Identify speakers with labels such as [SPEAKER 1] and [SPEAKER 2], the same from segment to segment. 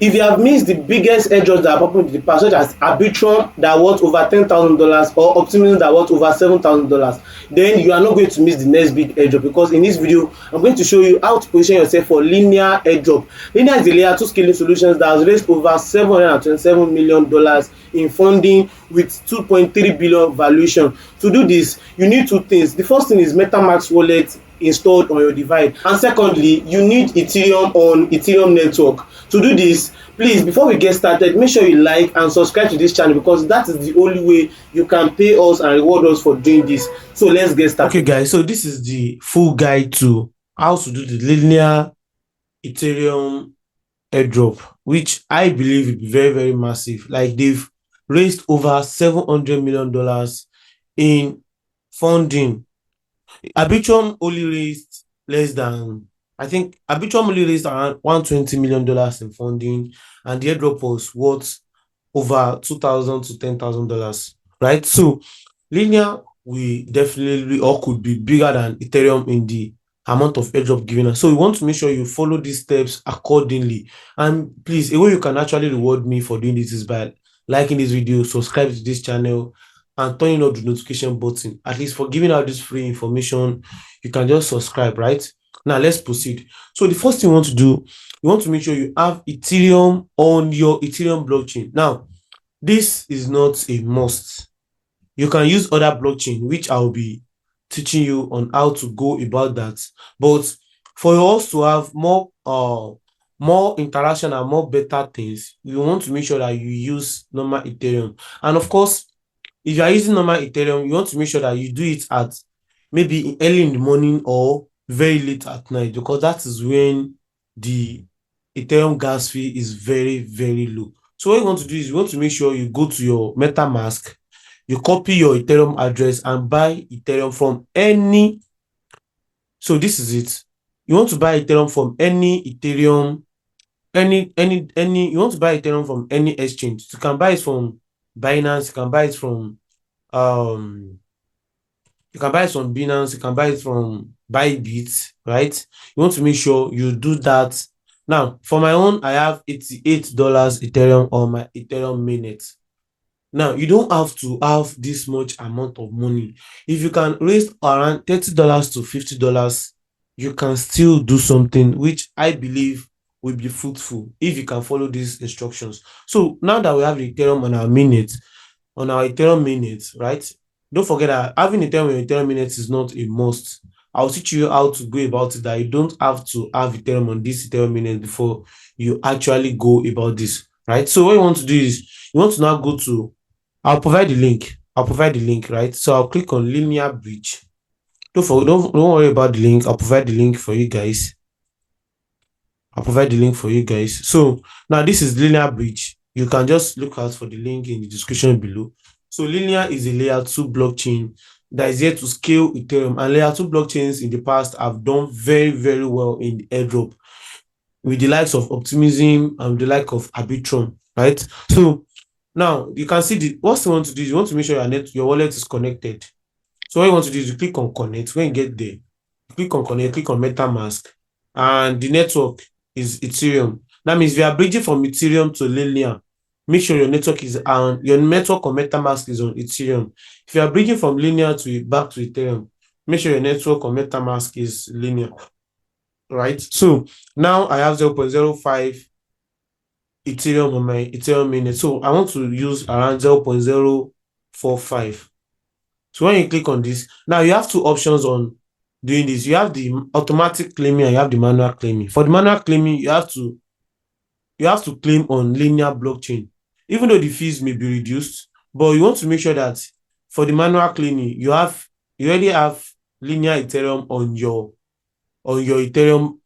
[SPEAKER 1] If you have missed the biggest airdrops that are popping in the past, such as Arbitrum that worth over $10,000 or Optimism that worth over $7,000, then you are not going to miss the next big airdrop, because in this video I'm going to show you how to position yourself for Linea airdrop. Linea is a layer 2 scaling solutions that has raised over $727 million in funding with 2.3 billion valuation. To do this, you need two things. The first thing is metamask wallet installed on your device, and secondly, you need ethereum on ethereum network. To do this, please, before we get started, make sure you like and subscribe to this channel, because that is the only way you can pay us and reward us for doing this. So let's get started.
[SPEAKER 2] Okay guys, so this is the full guide to how to do the linear ethereum airdrop, which I believe will be very, very massive. Like, they've raised over $700 million in funding. Arbitrum only raised less than, I think Arbitrum only raised around $120 million in funding, and the airdrop was worth over $2,000 to $10,000, right? So Linea will definitely, or could be, bigger than Ethereum in the amount of airdrop given us. So we want to make sure you follow these steps accordingly. And please, a way you can actually reward me for doing this is by liking this video, subscribe to this channel, and turning on the notification button. At least for giving out this free information, you can just subscribe, right? Now let's proceed. So the first thing you want to do, you want to make sure you have Ethereum on your Ethereum blockchain. Now, this is not a must. You can use other blockchain, which I'll be teaching you on how to go about that. But for us to have more interaction and more better things, you want to make sure that you use normal Ethereum. And of course, if you are using normal Ethereum, you want to make sure that you do it at maybe early in the morning or very late at night, because that is when the Ethereum gas fee is very, very low. So what you want to do is you want to make sure you go to your metamask, you copy your Ethereum address and buy Ethereum from any. So this is it. You want to buy Ethereum from any Ethereum, you want to buy Ethereum from any exchange. You can buy it from Binance, you can buy it from Binance, you can buy it from Bybit, right? You want to make sure you do that. Now, for my own, I have $88 Ethereum on my Ethereum mainnet. Now, you don't have to have this much amount of money. If you can raise around $30 to $50, you can still do something, which I believe will be fruitful if you can follow these instructions. So now that we have the Ethereum on our Ethereum mainnet, right? Don't forget that having Ethereum on your Ethereum mainnet is not a must. I'll teach you how to go about it, that you don't have to have Ethereum on this Ethereum mainnet before you actually go about this, right? So what you want to do is you want to now go to, I'll provide the link, right? So I'll click on Linea Bridge. Don't worry about the link. I'll provide the link for you guys. So now this is Linea Bridge. You can just look out for the link in the description below. So Linea is a layer 2 blockchain that is here to scale Ethereum, and layer 2 blockchains in the past have done very, very well in the airdrop with the likes of Optimism and the like of Arbitrum, right? So now you can see what you want to do is you want to make sure your wallet is connected. So what you want to do is you click on connect. When you get there, you click on connect, click on metamask, and the network is Ethereum. That means if you are bridging from Ethereum to Linea, make sure your network on metamask is on Ethereum. If you are bridging from Linea back to Ethereum, make sure your network on metamask is Linea, right? So now I have 0.05 Ethereum on my Ethereum mainnet. So I want to use around 0.045. So when you click on this, now you have two options on doing this. You have the automatic claiming and you have the manual claiming. For the manual claiming, you have to claim on Linea blockchain, even though the fees may be reduced. But you want to make sure that for the manual claiming, you already have Linea Ethereum on your Ethereum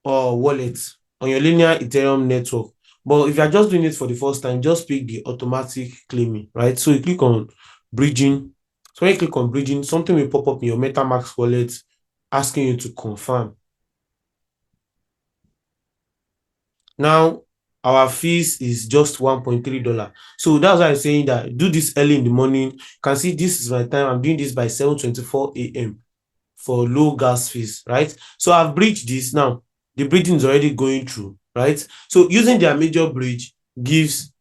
[SPEAKER 2] wallet, on your Linea Ethereum network. But if you are just doing it for the first time, just pick the automatic claiming, right? So you click on bridging. So when you click on bridging, something will pop up in your MetaMask wallet asking you to confirm. Now, our fees is just $1.3. So that's why I'm saying that do this early in the morning. You can see this is my time. I'm doing this by 7:24 a.m. for low gas fees, right? So I've bridged this now. The bridging is already going through. right? So using their major bridge gives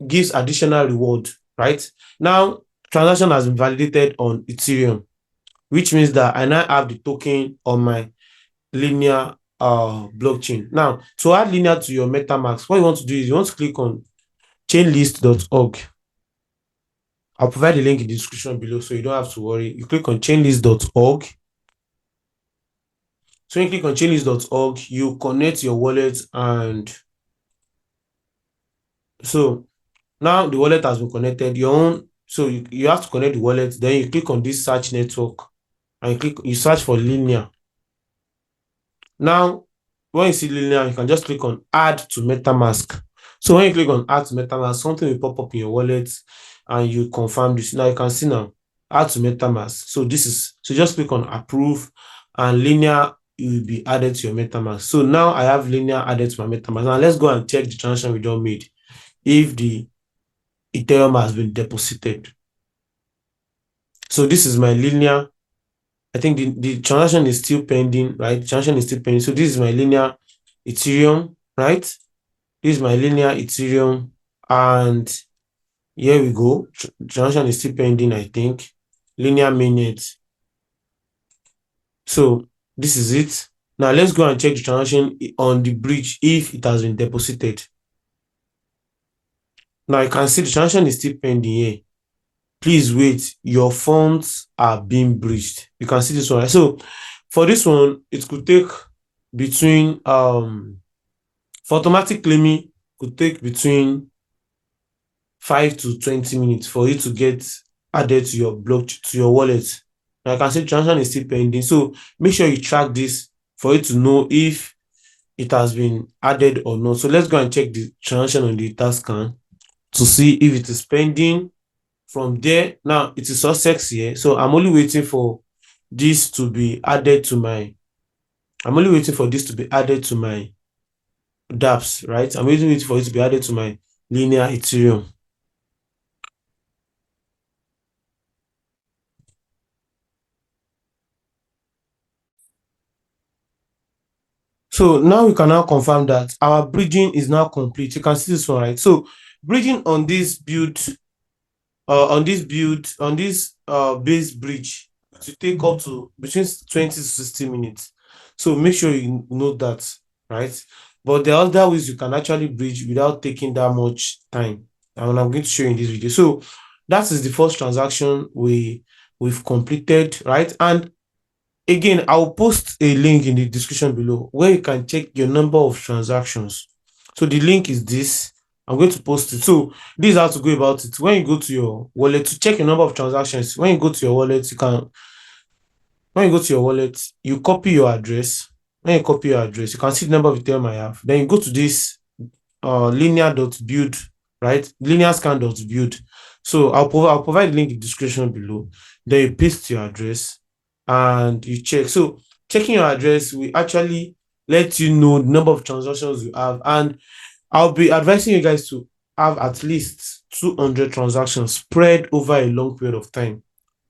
[SPEAKER 2] additional reward, right? Now transaction has been validated on Ethereum, which means that I now have the token on my Linea blockchain. Now, to add Linea to your metamask, what you want to do is you want to click on chainlist.org. I'll provide the link in the description below so you don't have to worry. You click on chainlist.org. So when you click on chainlist.org, you connect your wallet, and so now the wallet has been connected. Your own, so you have to connect the wallet, then you click on this search network and you search for Linea. Now, when you see Linea, you can just click on add to metamask. So when you click on add to metamask, something will pop up in your wallet and you confirm this. Now you can see now add to metamask. So just click on approve, and Linea will be added to your metamask. So now I have Linea added to my metamask. Now let's go and check the transaction we just made, if the Ethereum has been deposited. So this is my Linea. I think the transaction is still pending, right? The transaction is still pending. So this is my Linea Ethereum, right? This is my Linea Ethereum, and here we go. Transaction is still pending, I think. Linea mainnet. So this is it. Now let's go and check the transaction on the bridge if it has been deposited. Now you can see the transaction is still pending here. Please wait, your funds are being breached. You can see this one. So for this one, it could take between for automatic claiming, could take between 5 to 20 minutes for it to get added to your blockchain, to your wallet. Now I can see transaction is still pending. So make sure you track this for you to know if it has been added or not. So let's go and check the transaction on the task scan to see if it is pending. From there, now it is success here. So I'm only waiting for this to be added to my dApps, right? I'm waiting for it to be added to my Linea Ethereum. So now we can now confirm that our bridging is now complete. You can see this one, right? So bridging on this base bridge to take up to between 20 to 60 minutes. So make sure you note that, right? But there are other ways you can actually bridge without taking that much time, and I'm going to show you in this video. So that is the first transaction we've completed, right? And again, I'll post a link in the description below where you can check your number of transactions. So the link is this. I'm going to post it. So this is how to go about it. When you go to your wallet to check your number of transactions, when you go to your wallet, you copy your address. When you copy your address, you can see the number of Ethereum I have. Then you go to this linea.build, right? Lineascan.build. So I'll provide the link in the description below. Then you paste your address and you check. So checking your address will actually let you know the number of transactions you have, and I'll be advising you guys to have at least 200 transactions spread over a long period of time.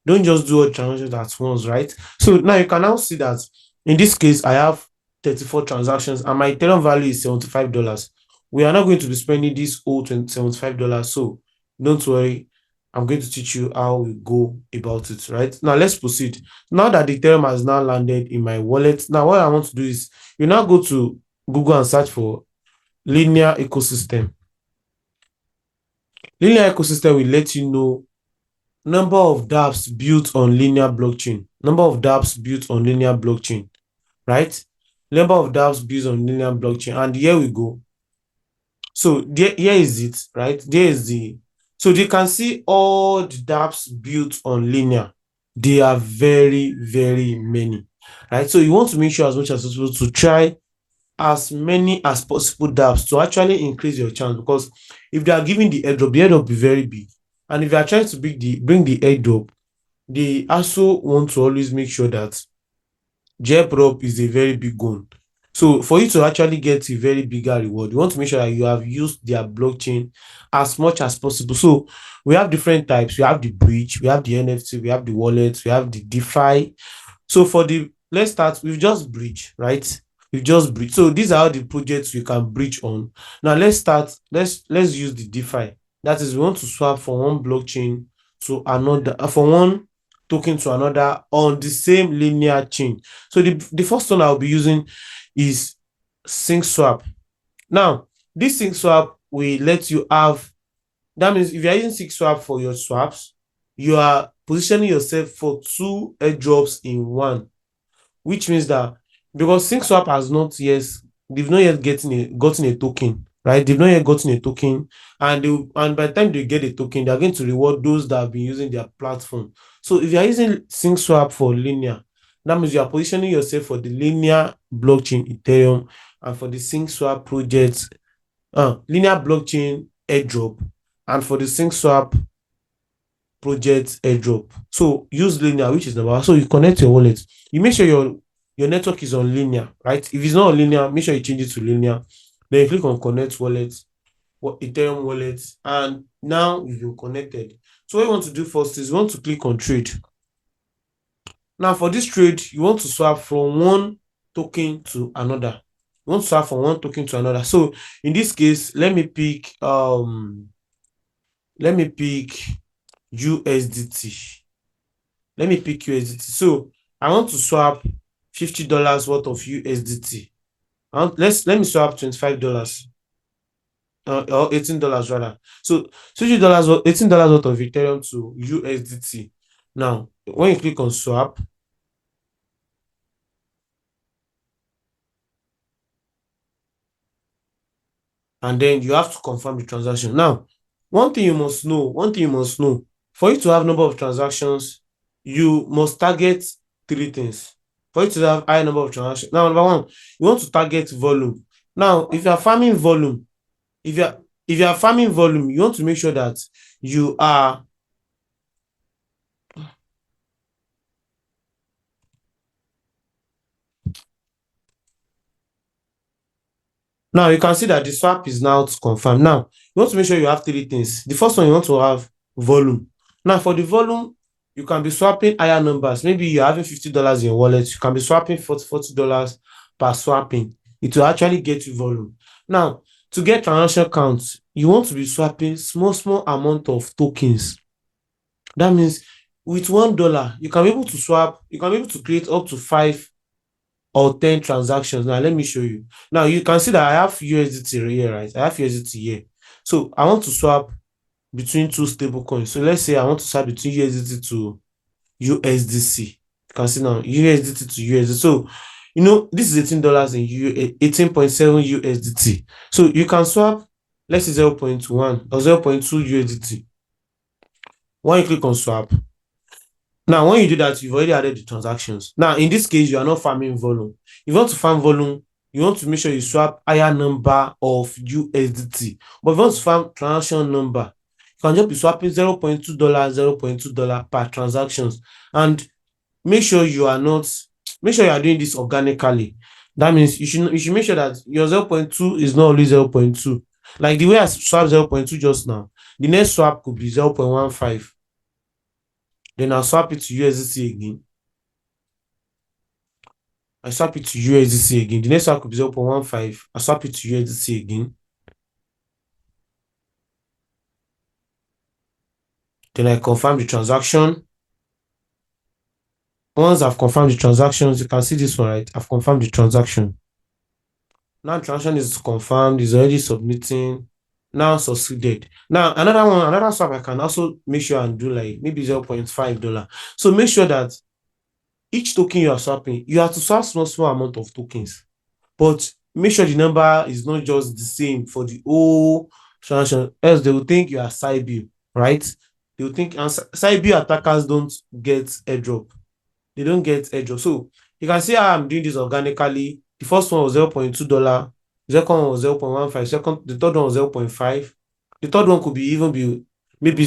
[SPEAKER 2] Don't just do all transactions at once, right? So now you can now see that in this case, I have 34 transactions and my Ethereum value is $75. We are not going to be spending this whole $75. So don't worry. I'm going to teach you how we go about it, right? Now let's proceed. Now that the Ethereum has now landed in my wallet, now what I want to do is you now go to Google and search for Linea ecosystem. Linea ecosystem will let you know number of dApps built on Linea blockchain. Number of dApps built on Linea blockchain, right? Number of dApps built on Linea blockchain. And here we go. So here is it, right? So they can see all the dApps built on Linea. They are very, very many, right? So you want to make sure as much as possible to try as many as possible dApps to actually increase your chance, because if they are giving the airdrop will be very big. And if you are trying to bring the airdrop, they also want to always make sure that airdrop is a very big one. So for you to actually get a very bigger reward, you want to make sure that you have used their blockchain as much as possible. So we have different types. We have the bridge, we have the NFT, we have the wallet, we have the DeFi. So let's start with just bridge, right? we just breach. So these are all the projects we can breach on. Now let's start. Let's use the DeFi. That is, we want to swap from one blockchain to another, from one token to another on the same linear chain. So the first one I'll be using is sync swap. Now, this sync swap will let you have, that means if you're using sync swap for your swaps, you are positioning yourself for two airdrops in one, which means that because sync swap has not yet, they've not yet gotten a token, right? They've not yet gotten a token, and and by the time they get a token, they're going to reward those that have been using their platform. So if you're using sync swap for Linea, that means you are positioning yourself for the Linea blockchain Ethereum and for the sync swap project, Linea blockchain airdrop, and for the sync swap project airdrop. So use Linea, which is number one. So you connect your wallet. You make sure your network is on Linea, right? If it's not on Linea, make sure you change it to Linea. Then you click on connect wallet, Ethereum wallet, and now you're connected. So what you want to do first is you want to click on trade. Now for this trade, you want to swap from one token to another. You want to swap from one token to another. So in this case, let me pick USDT. Let me pick USDT. So I want to swap $50 worth of USDT. Let me swap $25 or $18 rather. So $50, $18 worth of Ethereum to USDT. Now, when you click on swap, and then you have to confirm the transaction. Now, one thing you must know, for you to have number of transactions, you must target three things. For you to have high number of transactions, now number one, you want to target volume. Now, if you are farming volume, if you are farming volume, you want to make sure that you are, now you can see that the swap is now confirmed. Now, you want to make sure you have three things. The first one, you want to have volume. Now, for the volume, you can be swapping higher numbers. Maybe you're having $50 in your wallet. You can be swapping $40 per swapping. It will actually get you volume. Now, to get transaction counts, you want to be swapping small amount of tokens. That means with $1, you can be able to swap, you can be able to create up to 5 or 10 transactions. Now, let me show you. Now, you can see that I have USDT here, right? I have USDT here. So, I want to swap between two stable coins. So, let's say I want to swap between USDT to USDC. You can see now USDT to USDT. So, this is $18 in 18.7 USDT. So, you can swap, let's say 0.1 or 0.2 USDT. When you click on swap, now when you do that, you've already added the transactions. Now, in this case, you are not farming volume. If you want to farm volume, you want to make sure you swap higher number of USDT. But if you want to farm transaction number, you can just be swapping $0.2 per transactions. And make sure you are doing this organically. That means you should make sure that your 0.2 is not only 0.2. Like the way I swap 0.2 just now, the next swap could be 0.15. Then I'll swap it to USDC again. I swap it to USDC again. The next swap could be 0.15. I swap it to USDC again. Then I confirm the transaction. Once I've confirmed the transactions, you can see this one, right? I've confirmed the transaction. Now the transaction is confirmed, is already submitting. Now succeeded. Now another swap I can also make sure and do like maybe $0.5. So make sure that each token you are swapping, you have to swap small amount of tokens, but make sure the number is not just the same for the whole transaction, else they will think you are Shardeum, right? They will think, and Shardeum attackers don't get airdrop. They don't get airdrop. So you can see how I'm doing this organically. The first one was $0.2. The second one was 0.15. The third one was 0.5. The third one could be even be maybe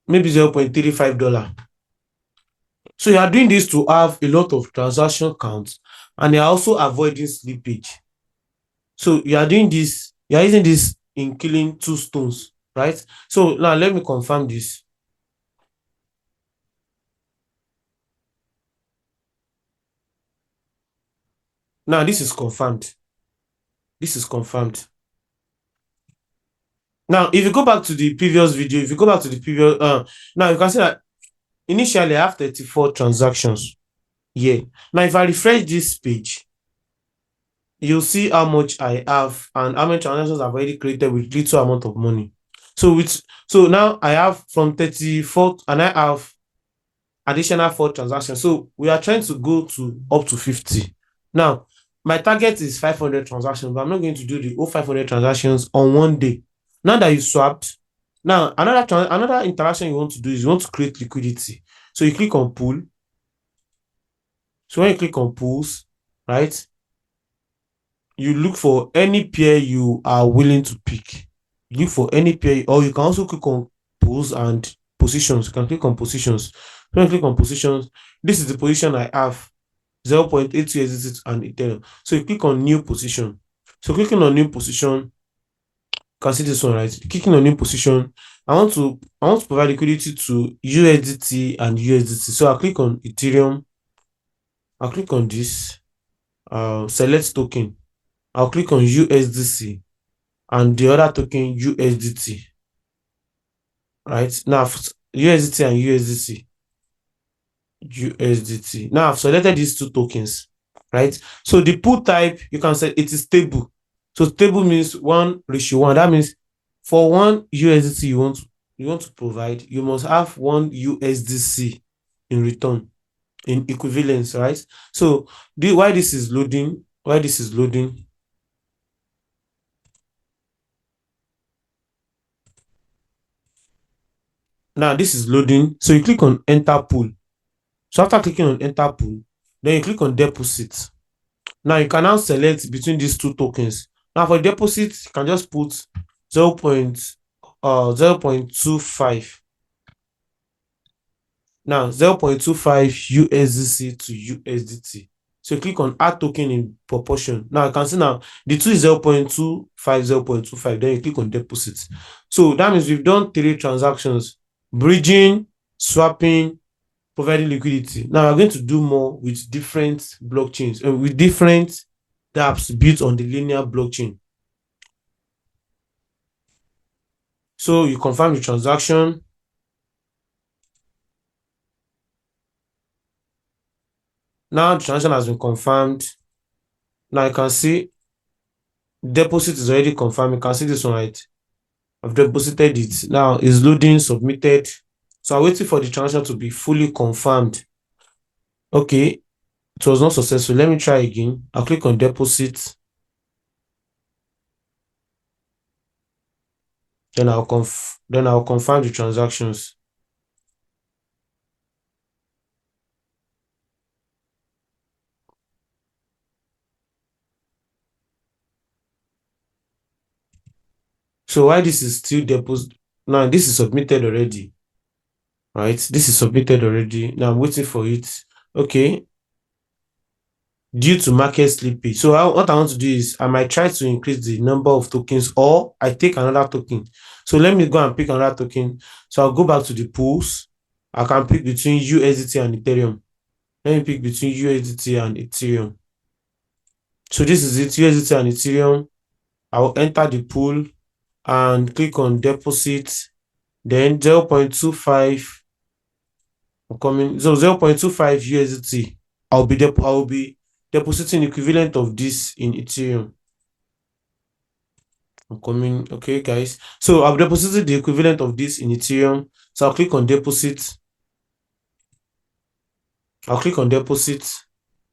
[SPEAKER 2] maybe $0.35. So you are doing this to have a lot of transaction counts, and you are also avoiding slippage. So you are doing this, you are using this in killing two stones, right? So now let me confirm this. Now this is confirmed. This is confirmed. Now, if you go back to the previous video, if you go back to the previous, now you can see that initially I have 34 transactions here. Now, if I refresh this page, you'll see how much I have and how many transactions I've already created with little amount of money. So now I have from 34 and I have additional 4 transactions. So we are trying to go to up to 50. Now, my target is 500 transactions, but I'm not going to do the whole 500 transactions on one day. Now that you swapped, now another interaction you want to do is you want to create liquidity. So you click on pool. So when you click on pools, right, you look for any pair you are willing to pick. You look for any pair, or you can also click on pools and positions. You can click on positions. When you click on positions, this is the position I have 0.8 USDT and ethereum. So you click on new position. So clicking on new position, you can see this one, right? Clicking on new position, I want to provide liquidity to USDT and USDT. So I'll click on ethereum. I'll click on this. Select token. I'll click on USDC and the other token USDT. Right now, USDT and USDT. Now I've selected these two tokens, right? So the pool type, you can say it is stable. So stable means 1:1. That means for one USDT you want to provide, you must have one USDC in return, in equivalence, right? So why this is loading, now this is loading. So you click on enter pool. So after clicking on enter pool, then you click on deposit. Now you can now select between these two tokens. Now for deposit, you can just put 0.25. Now 0.25 USDC to USDT. So you click on add token in proportion. Now you can see now the two is 0.25, then you click on deposit. So that means we've done 3 transactions: bridging, swapping, providing liquidity. Now we're going to do more with different blockchains and with different dApps built on the Linea blockchain. So you confirm the transaction. Now the transaction has been confirmed. Now you can see deposit is already confirmed. You can see this one, right? I've deposited it. Now it's loading, submitted. So I'm waiting for the transaction to be fully confirmed. Okay, it was not successful. Let me try again. I'll click on deposit. Then I'll confirm the transactions. So why this is still deposit? Now this is submitted already, right? This is submitted already. Now I'm waiting for it. Okay. Due to market slippage. So what I want to do is I might try to increase the number of tokens, or I take another token. So let me go and pick another token. So I'll go back to the pools. I can pick between USDT and ethereum. Let me pick between USDT and ethereum. So this is it, USDT and ethereum. I will enter the pool and click on deposit. Then 0.25. I'm coming. So 0.25 USDT. I will be depositing equivalent of this in ethereum. I'm coming. Okay, guys. So I've deposited the equivalent of this in ethereum. So I'll click on deposit. I'll click on deposit.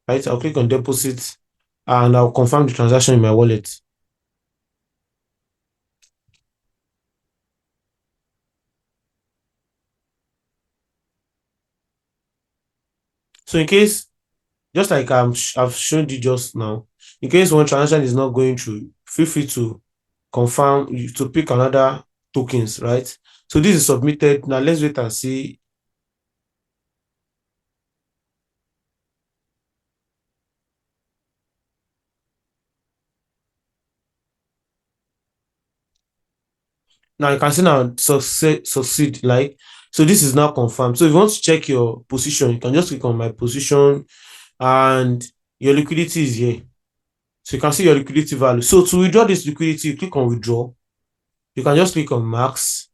[SPEAKER 2] Right? I'll click on deposit and I'll confirm the transaction in my wallet. So in case, just like I've shown you just now, in case one transaction is not going through, feel free to confirm, to pick another tokens, right? So this is submitted. Now let's wait and see. Now you can see now succeed, like, so this is now confirmed. So if you want to check your position, you can just click on my position and your liquidity is here. So you can see your liquidity value. So to withdraw this liquidity, you click on withdraw. You can just click on max.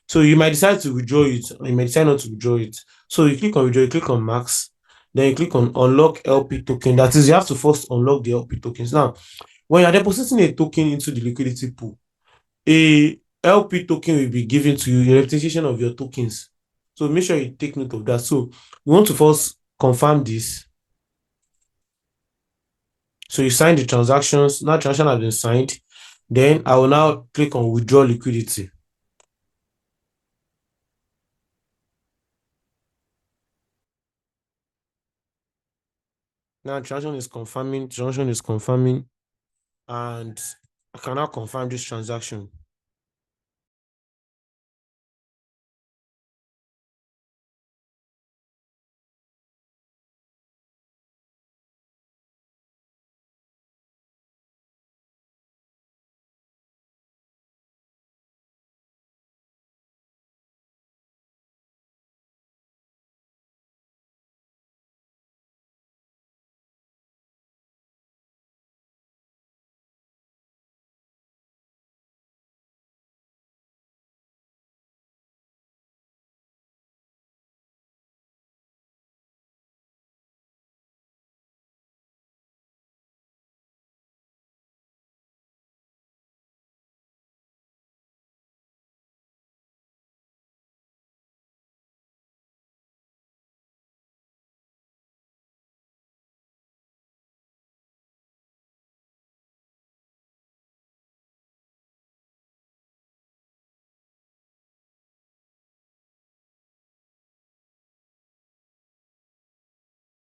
[SPEAKER 2] So you might decide to withdraw it, or you might decide not to withdraw it. So you click on withdraw, you click on max, then you click on unlock LP token. That is, you have to first unlock the LP tokens. Now, when you're depositing a token into the liquidity pool, a LP token will be given to you in representation of your tokens. So make sure you take note of that. So we want to first confirm this. So you sign the transactions. Now transaction has been signed. Then I will now click on withdraw liquidity. Now transaction is confirming, and I can now confirm this transaction.